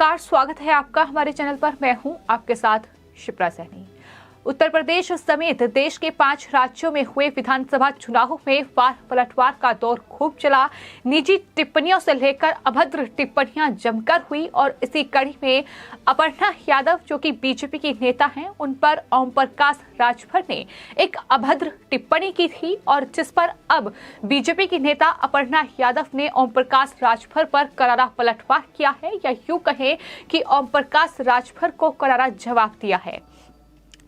नमस्कार, स्वागत है आपका हमारे चैनल पर। मैं हूं आपके साथ शिप्रा सैनी। उत्तर प्रदेश समेत देश के 5 राज्यों में हुए विधानसभा चुनावों में वार पलटवार का दौर खूब चला। निजी टिप्पणियों से लेकर अभद्र टिप्पणियां जमकर हुई और इसी कड़ी में अपर्णा यादव, जो कि बीजेपी की नेता हैं, उन पर ओम प्रकाश राजभर ने एक अभद्र टिप्पणी की थी और जिस पर अब बीजेपी की नेता अपर्णा यादव ने ओम प्रकाश राजभर पर करारा पलटवार किया है, या यूं कहें कि ओम प्रकाश राजभर को करारा जवाब दिया है।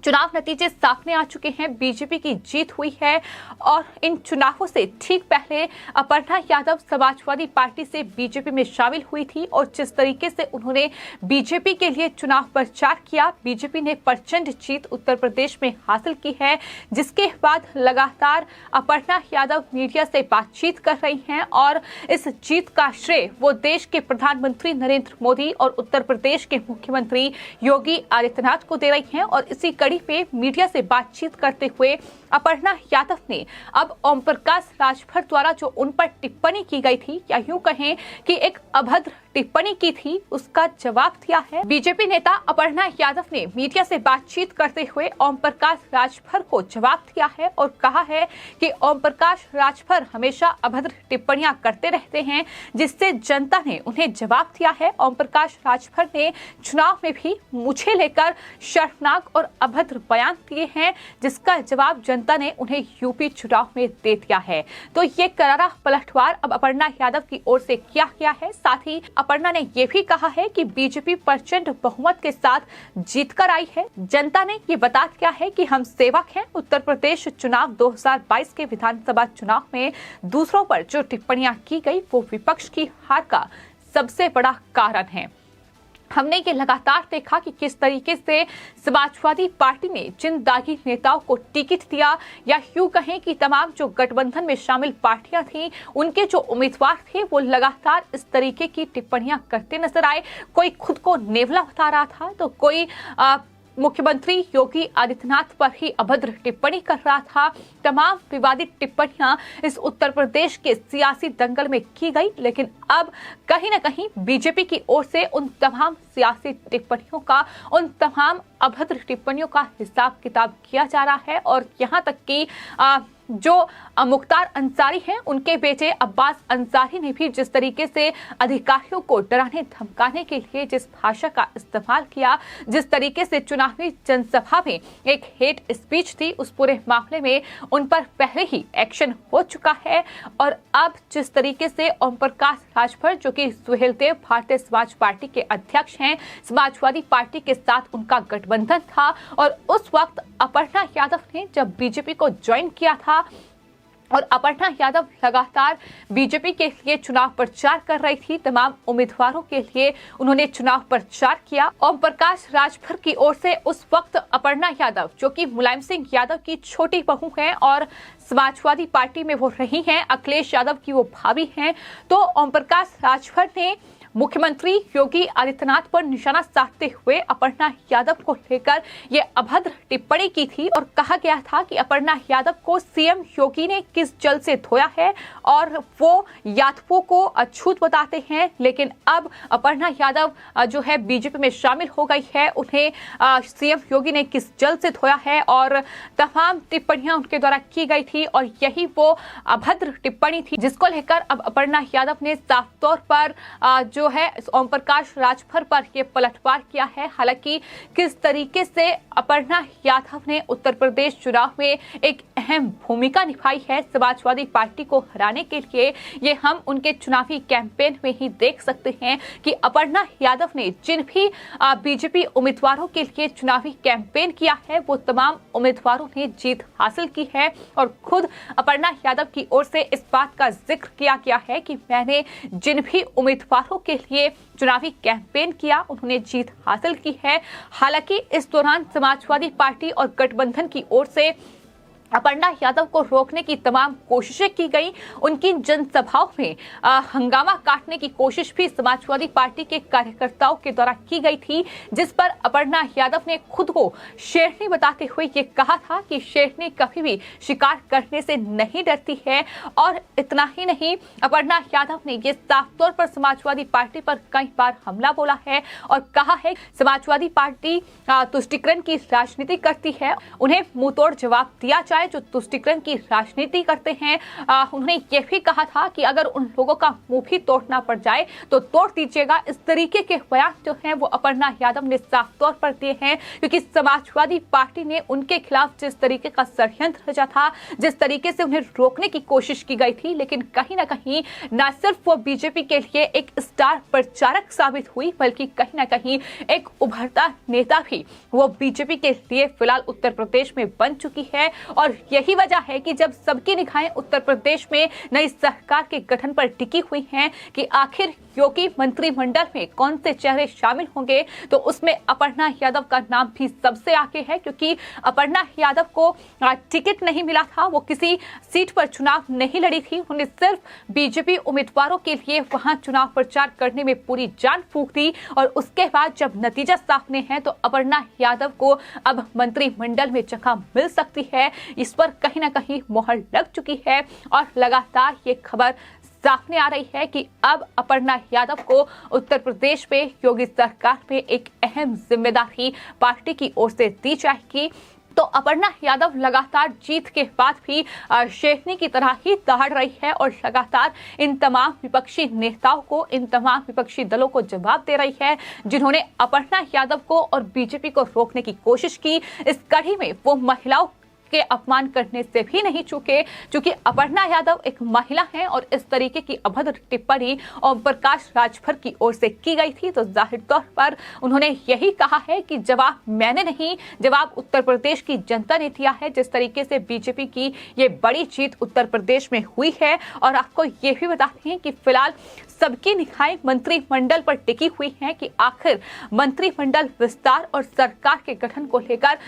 चुनाव नतीजे सामने आ चुके हैं, बीजेपी की जीत हुई है और इन चुनावों से ठीक पहले अपर्णा यादव समाजवादी पार्टी से बीजेपी में शामिल हुई थी और जिस तरीके से उन्होंने बीजेपी के लिए चुनाव प्रचार किया, बीजेपी ने प्रचंड जीत उत्तर प्रदेश में हासिल की है, जिसके बाद लगातार अपर्णा यादव मीडिया से बातचीत कर रही हैं और इस जीत का श्रेय वो देश के प्रधानमंत्री नरेंद्र मोदी और उत्तर प्रदेश के मुख्यमंत्री योगी आदित्यनाथ को दे रही हैं। और इसी कड़ी पे मीडिया से बातचीत करते हुए अपर्णा यादव ने अब ओम प्रकाश राजभर द्वारा जो उन पर टिप्पणी की गई थी, या यूं कहें कि एक अभद्र टिप्पणी की थी, उसका जवाब दिया है। बीजेपी नेता अपर्णा यादव ने मीडिया से बातचीत करते हुए ओम प्रकाश राजभर को जवाब दिया है और कहा है कि ओम प्रकाश राजभर हमेशा अभद्र टिप्पणियां करते रहते हैं, जिससे जनता ने उन्हें जवाब दिया है। ओम प्रकाश राजभर ने चुनाव में भी मुझे लेकर शर्मनाक और अभद्र बयान दिए हैं, जिसका जवाब जनता ने उन्हें यूपी चुनाव में दे दिया है। तो ये करारा पलटवार अब अपर्णा यादव की ओर से किया गया है। साथ ही अपर्णा ने यह भी कहा है कि बीजेपी प्रचंड बहुमत के साथ जीत कर आई है। जनता ने ये बता दिया है कि हम सेवक हैं। उत्तर प्रदेश चुनाव 2022 के विधानसभा चुनाव में दूसरों पर जो टिप्पणियां की गई, वो विपक्ष की हार का सबसे बड़ा कारण है। हमने ये लगातार देखा कि किस तरीके से समाजवादी पार्टी ने जिन दागी नेताओं को टिकट दिया, या यूं कहें कि तमाम जो गठबंधन में शामिल पार्टियां थी, उनके जो उम्मीदवार थे, वो लगातार इस तरीके की टिप्पणियां करते नजर आए। कोई खुद को नेवला बता रहा था, तो कोई मुख्यमंत्री योगी आदित्यनाथ पर ही अभद्र टिप्पणी कर रहा था। तमाम विवादित टिप्पणियां इस उत्तर प्रदेश के सियासी दंगल में की गई, लेकिन अब कहीं न कहीं बीजेपी की ओर से उन तमाम सियासी टिप्पणियों का, उन तमाम अभद्र टिप्पणियों का हिसाब किताब किया जा रहा है। और यहाँ तक कि जो मुख्तार अंसारी हैं, उनके बेटे अब्बास अंसारी ने भी जिस तरीके से अधिकारियों को डराने धमकाने के लिए जिस भाषा का इस्तेमाल किया, जिस तरीके से चुनावी जनसभा में एक हेट स्पीच थी, उस पूरे मामले में उन पर पहले ही एक्शन हो चुका है। और अब जिस तरीके से ओम प्रकाश राजभर, जो कि सुहेलदेव भारतीय समाज पार्टी के अध्यक्ष हैं, समाजवादी पार्टी के साथ उनका गठबंधन था और उस वक्त अपर्णा यादव ने जब बीजेपी को ज्वाइन किया था और अपर्णा यादव लगातार बीजेपी के लिए चुनाव प्रचार कर रही थी, तमाम उम्मीदवारों के लिए उन्होंने चुनाव प्रचार किया। ओम प्रकाश राजभर की ओर से उस वक्त अपर्णा यादव, जो कि मुलायम सिंह यादव की छोटी बहू हैं और समाजवादी पार्टी में वो रही हैं, अखिलेश यादव की वो भाभी हैं, तो ओम प्रकाश राजभर ने मुख्यमंत्री योगी आदित्यनाथ पर निशाना साधते हुए अपर्णा यादव को लेकर ये अभद्र टिप्पणी की थी और कहा गया था कि अपर्णा यादव को सीएम योगी ने किस जल से धोया है और वो यादवों को अछूत बताते हैं। लेकिन अब अपर्णा यादव जो है बीजेपी में शामिल हो गई है, उन्हें सीएम योगी ने किस जल से धोया है और तमाम टिप्पणियां उनके द्वारा की गई थी और यही वो अभद्र टिप्पणी थी, जिसको लेकर अब अपर्णा यादव ने साफ तौर पर जो है ओम प्रकाश राजभर पर यह पलटवार किया है। हालांकि किस तरीके से अपर्णा यादव ने उत्तर प्रदेश चुनाव में एक अहम भूमिका निभाई है समाजवादी पार्टी को हराने के लिए, ये हम उनके चुनावी कैंपेन में ही देख सकते हैं कि अपर्णा यादव ने जिन भी बीजेपी उम्मीदवारों के लिए चुनावी कैंपेन किया है, वो तमाम उम्मीदवारों ने जीत हासिल की है। और खुद अपर्णा यादव की ओर से इस बात का जिक्र किया गया है कि मैंने जिन भी उम्मीदवारों के लिए चुनावी कैंपेन किया, उन्होंने जीत हासिल की है। हालांकि इस दौरान समाजवादी पार्टी और गठबंधन की ओर से अपर्णा यादव को रोकने की तमाम कोशिशें की गई। उनकी जनसभाओं में हंगामा काटने की कोशिश भी समाजवादी पार्टी के कार्यकर्ताओं के द्वारा की गई थी, जिस पर अपर्णा यादव ने खुद को शेरनी बताते हुए ये कहा था कि शेरनी कभी भी शिकार करने से नहीं डरती है। और इतना ही नहीं, अपर्णा यादव ने ये साफ तौर पर समाजवादी पार्टी पर कई बार हमला बोला है और कहा है समाजवादी पार्टी तुष्टीकरण की राजनीति करती है, उन्हें मुंहतोड़ जवाब दिया जाए जो तुष्टीकरण की राजनीति करते हैं। उन्होंने यह भी कहा था कि अगर उन लोगों का मुंह भी तोड़ना पड़ जाए तो तोड़ दीजिएगा। इस तरीके के बयान जो हैं वो अपर्णा यादव ने साफ तौर पर दिए हैं, क्योंकि समाजवादी पार्टी ने उनके खिलाफ जिस तरीके का षड्यंत्र रचा था, जिस तरीके से उन्हें रोकने की कोशिश की गई थी, लेकिन कहीं ना कहीं न सिर्फ वो बीजेपी के लिए एक स्टार प्रचारक साबित हुई, बल्कि कहीं ना कहीं एक उभरता नेता भी वो बीजेपी के लिए फिलहाल उत्तर प्रदेश में बन चुकी है। और यही वजह है कि जब सबकी निगाहें उत्तर प्रदेश में नई सरकार के गठन पर टिकी हुई हैं कि आखिर योगी मंत्रिमंडल में कौन से चेहरे शामिल होंगे, तो उसमें अपर्णा यादव का नाम भी सबसे आगे है, क्योंकि अपर्णा यादव को टिकट नहीं मिला था, वो किसी सीट पर चुनाव नहीं लड़ी थी, उन्हें सिर्फ बीजेपी उम्मीदवारों के लिए वहां चुनाव प्रचार करने में पूरी जान फूंक दी। और उसके बाद जब नतीजा सामने है तो अपर्णा यादव को अब मंत्रिमंडल में जगह मिल सकती है, इस पर कहीं ना कहीं मोहर लग चुकी है। और लगातार ये खबर सामने आ रही है कि अब अपर्णा यादव को उत्तर प्रदेश में योगी सरकार में एक अहम जिम्मेदारी पार्टी की ओर से दी जाएगी। तो अपर्णा यादव लगातार जीत के बाद भी शेरनी की तरह ही दहाड़ रही है और लगातार इन तमाम विपक्षी नेताओं को, इन तमाम विपक्षी दलों को जवाब दे रही है जिन्होंने अपर्णा यादव को और बीजेपी को रोकने की कोशिश की। इस कड़ी में वो महिलाओं के अपमान करने से भी नहीं चूके, क्योंकि अपर्णा यादव एक महिला हैं और इस तरीके की अभद्र टिप्पणी ओम प्रकाश राजभर की ओर से की गई थी। तो जाहिर तौर पर उन्होंने यही कहा है कि जवाब मैंने नहीं, जवाब उत्तर प्रदेश की जनता ने दिया है। जिस तरीके से बीजेपी की ये बड़ी जीत उत्तर प्रदेश में हुई है। और आपको ये भी बताते हैं कि फिलहाल सबकी निगाहें मंत्रिमंडल पर टिकी हुई हैं कि आखिर मंत्रिमंडल विस्तार और सरकार के गठन को लेकर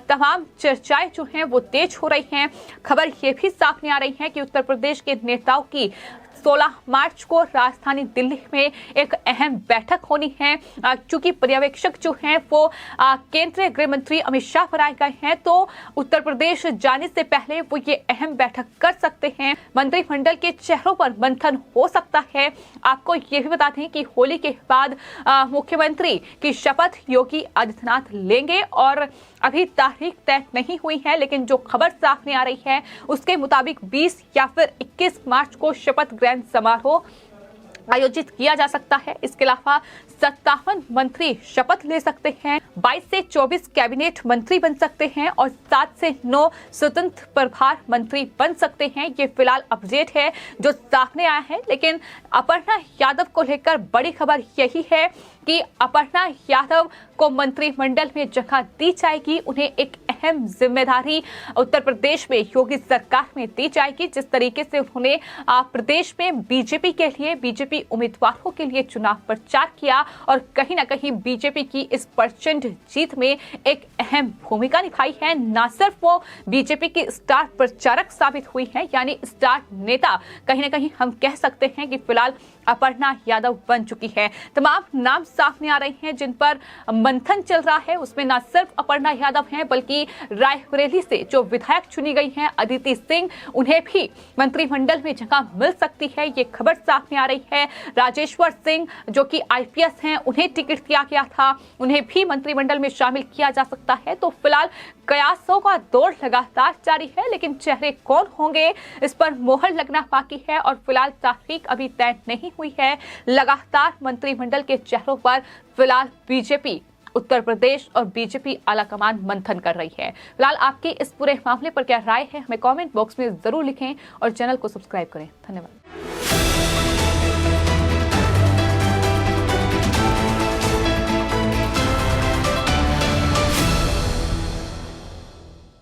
तमाम चर्चाएं जो हैं वो तेज हो रही हैं। खबर ये भी सामने आ रही है कि उत्तर प्रदेश के नेताओं की 16 मार्च को राजधानी दिल्ली में एक अहम बैठक होनी है। चूंकि पर्यवेक्षक जो हैं वो केंद्रीय गृह मंत्री अमित शाह बनाए गए हैं, तो उत्तर प्रदेश जाने से पहले वो ये अहम बैठक कर सकते हैं। मंत्रिमंडल के चेहरों पर मंथन हो सकता है। आपको ये भी बता दें कि होली के बाद मुख्यमंत्री की शपथ योगी आदित्यनाथ लेंगे और अभी तारीख तय नहीं हुई है, लेकिन जो खबर सामने आ रही है उसके मुताबिक 20 या फिर 21 मार्च को शपथ ग्रहण समारोह आयोजित किया जा सकता है। इसके अलावा 57 मंत्री शपथ ले सकते हैं, 22 से 24 कैबिनेट मंत्री बन सकते हैं और 7 से 9 स्वतंत्र प्रभार मंत्री बन सकते हैं। ये फिलहाल अपडेट है जो सामने आया है। लेकिन अपर्णा यादव को लेकर बड़ी खबर यही है कि अपर्णा यादव को मंत्रिमंडल में जगह दी जाएगी। उन्हें एक अहम जिम्मेदारी उत्तर प्रदेश में योगी सरकार में दी जाएगी। जिस तरीके से उन्होंने प्रदेश में बीजेपी के लिए, बीजेपी उम्मीदवारों के लिए चुनाव प्रचार किया और कहीं ना कहीं बीजेपी की इस प्रचंड जीत में एक अहम भूमिका निभाई है। न सिर्फ वो बीजेपी की स्टार प्रचारक साबित हुई है, यानी स्टार नेता कहीं ना कहीं हम कह सकते हैं कि फिलहाल अपर्णा यादव बन चुकी है। तमाम नाम सामने आ रहे हैं जिन पर मंथन चल रहा है। उसमें न सिर्फ अपर्णा यादव हैं, बल्कि रायबरेली से जो विधायक चुनी गई हैं अदिति सिंह, उन्हें भी मंत्रिमंडल में जगह मिल सकती है। ये खबर सामने आ रही है। राजेश्वर सिंह जो कि आईपीएस हैं, उन्हें टिकट दिया गया था, उन्हें भी मंत्रिमंडल में शामिल किया जा सकता है। तो फिलहाल कयासों का दौर लगातार जारी है, लेकिन चेहरे कौन होंगे इस पर मोहर लगना बाकी है और फिलहाल तारीख अभी तय नहीं हुई है। लगातार मंत्रिमंडल के चेहरों पर फिलहाल बीजेपी उत्तर प्रदेश और बीजेपी आलाकमान मंथन कर रही है। फिलहाल आपके इस पूरे मामले पर क्या राय है, हमें कमेंट बॉक्स में जरूर लिखें और चैनल को सब्सक्राइब करें। धन्यवाद।